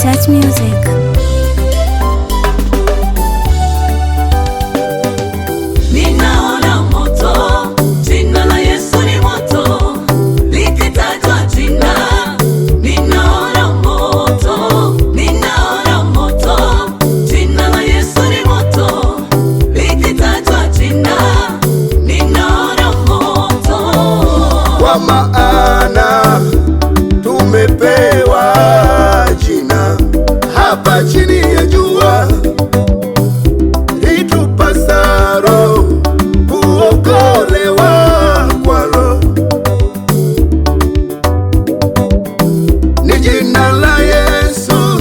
Touch Music. Ninaona moto, jina la Yesu ni moto, likitajwa jina. Ninaona moto, jina la Yesu ni moto, likitajwa jina. Ninaona moto, kwa maana tumepewa jina hapa chini ya jua litupasalo kuokolewa kwalo, ni jina la Yesu,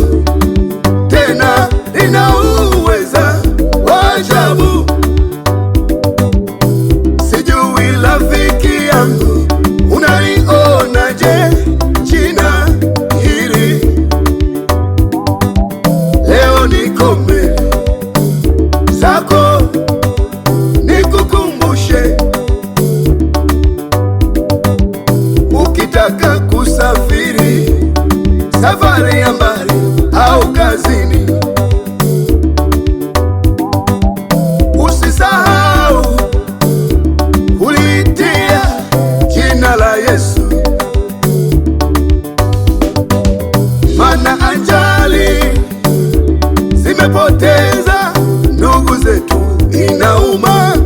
tena lina uweza wa ajabu. Sijui rafiki yangu, unalionaje jina hili? Leo niko mbele zako nikukumbushe, ukitaka kusafiri safari ya mbali au kazini, usisahau kulitia jina la Yesu, mana ajali zimepoteza ndugu zetu, inauma.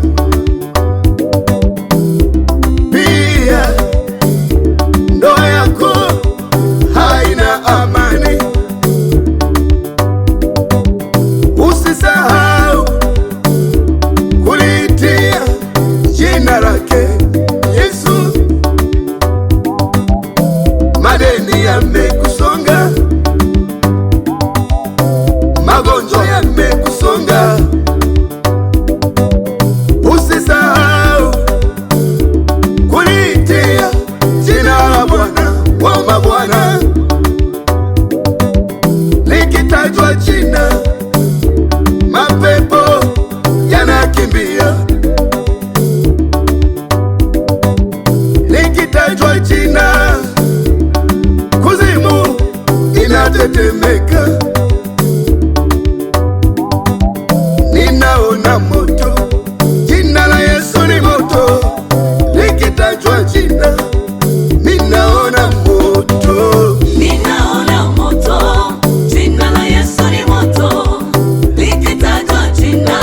Pia ndoa yako haina amani, usisahau kulitia jina lake Yesu. Madeni yamekusonga, magonjwa yamekusonga, usisahau kulitia jina la Bwana wa mabwana. Likitajwa jina, mapepo yanakimbia. Likitajwa jina, kuzimu inatetemeka. Ninaona moto, jina la Yesu ni moto, likitajwa jina, ninaona moto. ninaona moto, jina la Yesu ni moto, likitajwa jina.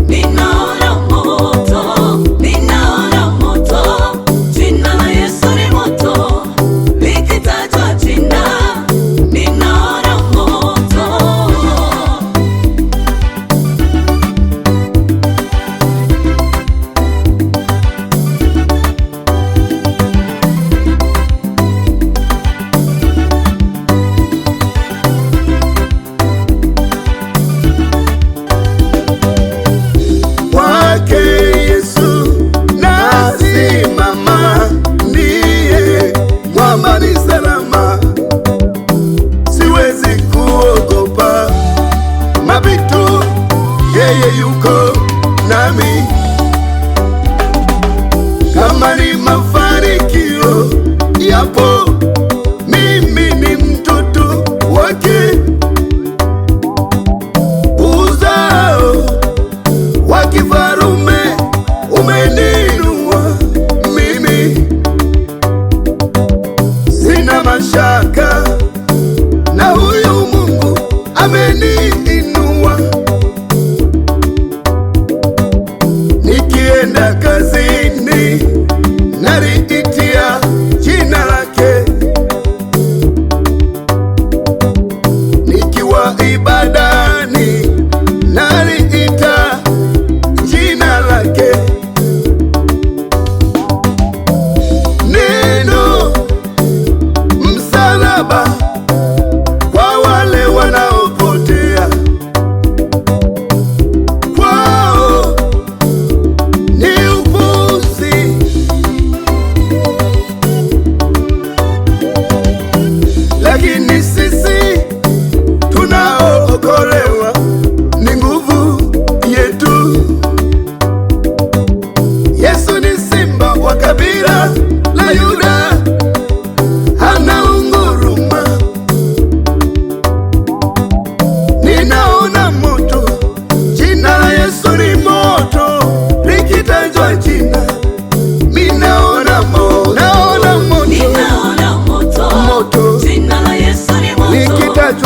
Ninaona moto, jina la Yesu ni moto, likitajwa jina. Ninaona moto.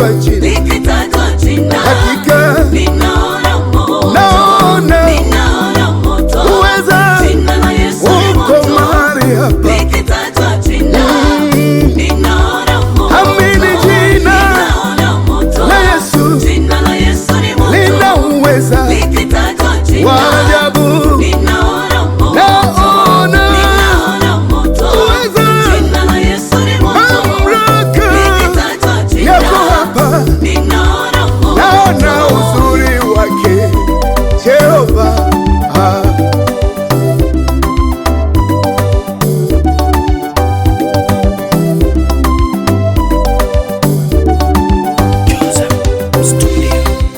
likitajwa jina, likitajwa jina, hakika ninaona moto, naona ninaona moto. uweza Jina la Yesu ni uko moto, mahali hapa. likitajwa jina, ninaona moto, Amini jina ninaona moto. la Yesu, Jina la Yesu ni moto, lina uweza likitajwa jina, wa ajabu. ninaona moto, Naona ninaona moto. uweza, Jina la Yesu ni moto, mamlaka likitajwa jina, yako hapa. ninaona moto. Naona uzuri wake Jehova. Joseph Studio.